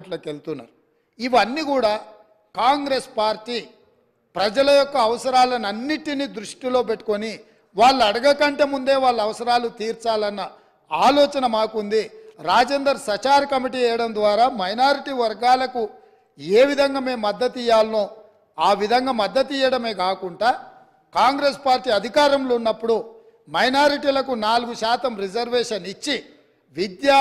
మార్కెట్లకు వెళ్తున్నారు. ఇవన్నీ కూడా కాంగ్రెస్ పార్టీ ప్రజల యొక్క అవసరాలను అన్నిటినీ దృష్టిలో పెట్టుకొని వాళ్ళు అడగకంటే ముందే వాళ్ళ అవసరాలు తీర్చాలన్న ఆలోచన మాకుంది. రాజేందర్ సచార్ కమిటీ వేయడం ద్వారా మైనారిటీ వర్గాలకు ఏ విధంగా మేము మద్దతు ఇవ్వాలనో ఆ విధంగా మద్దతు ఇవ్వడమే కాకుండా కాంగ్రెస్ పార్టీ అధికారంలో ఉన్నప్పుడు మైనారిటీలకు 4% రిజర్వేషన్ ఇచ్చి విద్యా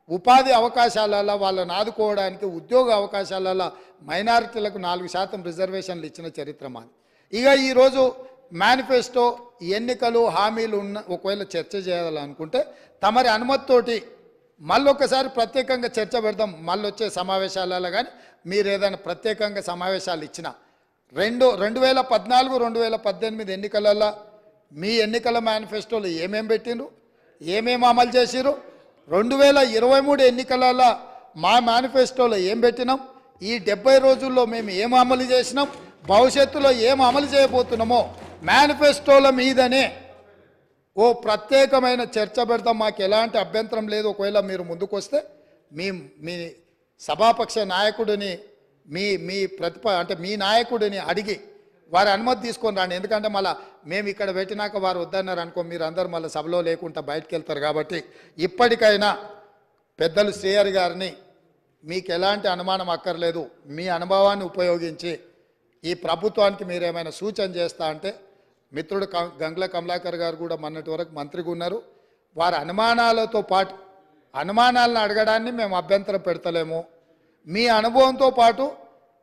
ఉపాధి అవకాశాలలో వాళ్ళని ఆదుకోవడానికి ఉద్యోగ అవకాశాలలో మైనారిటీలకు 4% రిజర్వేషన్లు ఇచ్చిన చరిత్ర మాది. ఇక ఈరోజు మేనిఫెస్టో ఎన్నికలు హామీలు ఉన్న ఒకవేళ చర్చ చేయాలనుకుంటే తమరి అనుమతితోటి మళ్ళొకసారి ప్రత్యేకంగా చర్చ పెడదాం. మళ్ళీ వచ్చే సమావేశాలలో కానీ మీరు ఏదైనా ప్రత్యేకంగా సమావేశాలు ఇచ్చినా 2014 2018 ఎన్నికలలో మీ ఎన్నికల మేనిఫెస్టోలో ఏమేం పెట్టిండ్రు, ఏమేమి అమలు చేసిరు, 2023 ఎన్నికలలో మా మేనిఫెస్టోలో ఏం పెట్టినాం, ఈ 70 రోజుల్లో మేము ఏం అమలు చేసినాం, భవిష్యత్తులో ఏం అమలు చేయబోతున్నామో మేనిఫెస్టోల మీదనే ఓ ప్రత్యేకమైన చర్చ పెడతాం. మాకు ఎలాంటి అభ్యంతరం లేదు. ఒకవేళ మీరు ముందుకు వస్తే మీ సభాపక్ష నాయకుడిని మీ అంటే మీ నాయకుడిని అడిగి వారి అనుమతి తీసుకొని రండి. ఎందుకంటే మళ్ళీ మేము ఇక్కడ పెట్టినాక వారు వద్దన్నారు అనుకో, మీరు అందరూ మళ్ళీ సభలో లేకుండా బయటకు వెళ్తారు. కాబట్టి ఇప్పటికైనా పెద్దలు శ్రీహరి గారిని మీకు ఎలాంటి అనుమానం అక్కర్లేదు, మీ అనుభవాన్ని ఉపయోగించి ఈ ప్రభుత్వానికి మీరు ఏమైనా సూచన చేస్తా అంటే మిత్రుడు గంగుల కమలాకర్ గారు కూడా మొన్నటి వరకు మంత్రిగా ఉన్నారు. వారి అనుమానాలతో పాటు అనుమానాలను అడగడాన్ని మేము అభ్యంతరం పెడతలేము. మీ అనుభవంతో పాటు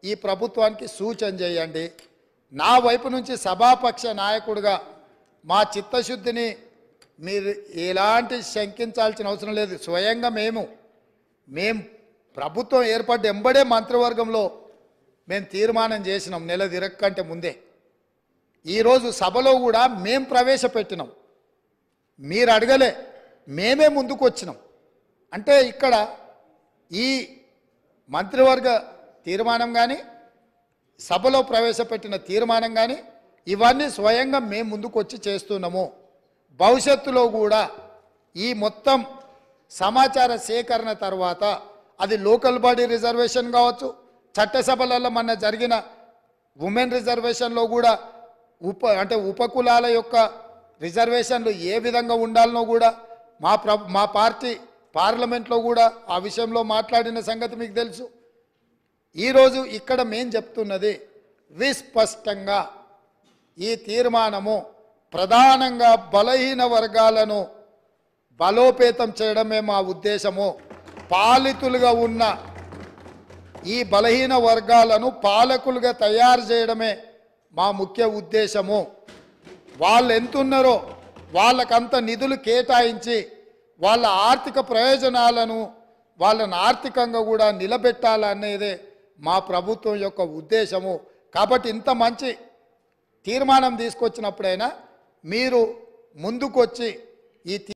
ఈ ప్రభుత్వానికి సూచన చేయండి. నా వైపు నుంచి సభాపక్ష నాయకుడిగా మా చిత్తశుద్ధిని మీరు ఎలాంటి శంకించాల్సిన అవసరం లేదు. స్వయంగా మేము ప్రభుత్వం ఏర్పడ్డ ఎంబడే మంత్రివర్గంలో మేము తీర్మానం చేసినాం నెల తిరగకంటే ముందే. ఈరోజు సభలో కూడా మేము ప్రవేశపెట్టినాం, మీరు అడగలే, మేమే ముందుకు వచ్చినాం. అంటే ఇక్కడ ఈ మంత్రివర్గ తీర్మానం కానీ సభలో ప్రవేశపెట్టిన తీర్మానం కానీ ఇవన్నీ స్వయంగా మేము ముందుకు వచ్చి చేస్తున్నాము. భవిష్యత్తులో కూడా ఈ మొత్తం సమాచార సేకరణ తర్వాత అది లోకల్ బాడీ రిజర్వేషన్ కావచ్చు, చట్టసభలలో మన జరిగిన ఉమెన్ రిజర్వేషన్లో కూడా ఉపకులాల యొక్క రిజర్వేషన్లు ఏ విధంగా ఉండాలనో కూడా మా పార్టీ పార్లమెంట్లో కూడా ఆ విషయంలో మాట్లాడిన సంగతి మీకు తెలుసు. ఈరోజు ఇక్కడ మేం చెప్తున్నది విస్పష్టంగా ఈ తీర్మానము ప్రధానంగా బలహీన వర్గాలను బలోపేతం చేయడమే మా ఉద్దేశము. పాలితులుగా ఉన్న ఈ బలహీన వర్గాలను పాలకులుగా తయారు చేయడమే మా ముఖ్య ఉద్దేశము. వాళ్ళు ఎంతున్నారో వాళ్ళకంత నిధులు కేటాయించి వాళ్ళ ఆర్థిక ప్రయోజనాలను వాళ్ళని ఆర్థికంగా కూడా నిలబెట్టాలనేదే మా ప్రభుత్వం యొక్క ఉద్దేశము. కాబట్టి ఇంత మంచి తీర్మానం తీసుకొచ్చినప్పుడైనా మీరు ముందుకొచ్చి ఈ